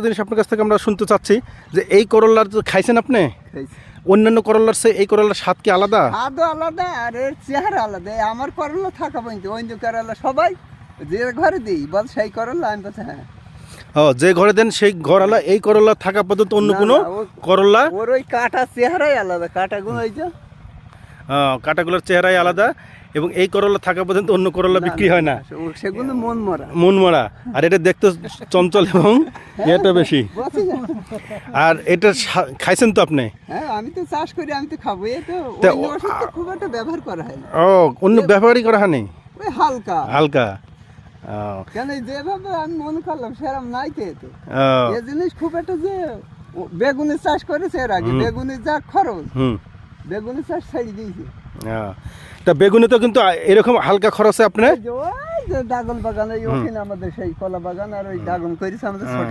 জিনিস আপনার কাছ থেকে আমরা শুনতে চাচ্ছি যে এই করল্লার খাইছেন আপনি? অন্যান্য করল্লার চেয়ে এই করল্লার স্বাদ কি আলাদা? স্বাদও আলাদা আর এর চেহারা আলাদা। আমার করলা থাকা পর্যন্ত অন্য করলা সবাই যে ঘরে দিই বল সেই করলা আমি বলছি হ্যাঁ। ও, যে ঘরে দেন সেই ঘরওয়ালা এই করল্লা থাকা পর্যন্ত অন্য কোনো করল্লা ওর ওই কাটা চেহারাই আলাদা, কাটাগুলো ওই যে কাঁটাগুলোর চেহারাই আলাদা এবং এই করল্লা থাকা পর্যন্ত অন্য করল্লা বিক্রি হয় না, সেগুলো মন মরা। মন মরা। আর এটা দেখতে চঞ্চল এবং এটা বেশি। আর এটা খাইছেন তো আপনি? হ্যাঁ আমি তো চাষ করি, আমি তো খাবো। এই তো অন্য ওষুধ তো খুব একটা ব্যবহার করা হয় না। ও, অন্য ব্যবহারই করা হয়নি, ওই হালকা হালকা। কেন যেভাবে আমি মনে করলাম সেরকম নাই তো। এই জিনিস খুব একটা যে বেগুনের চাষ করেছে এর আগে, বেগুনের যা খরচ বেগুনের চাষ ছেড়ে দিয়েছে। তা বেগুনে তো কিন্তু এরকম হালকা খরচে আপনার ওই যে ড্রাগন বাগান, ওই ওখানে আমাদের সেই কলা বাগান আর ওই ড্রাগন করেছে আমাদের ছোট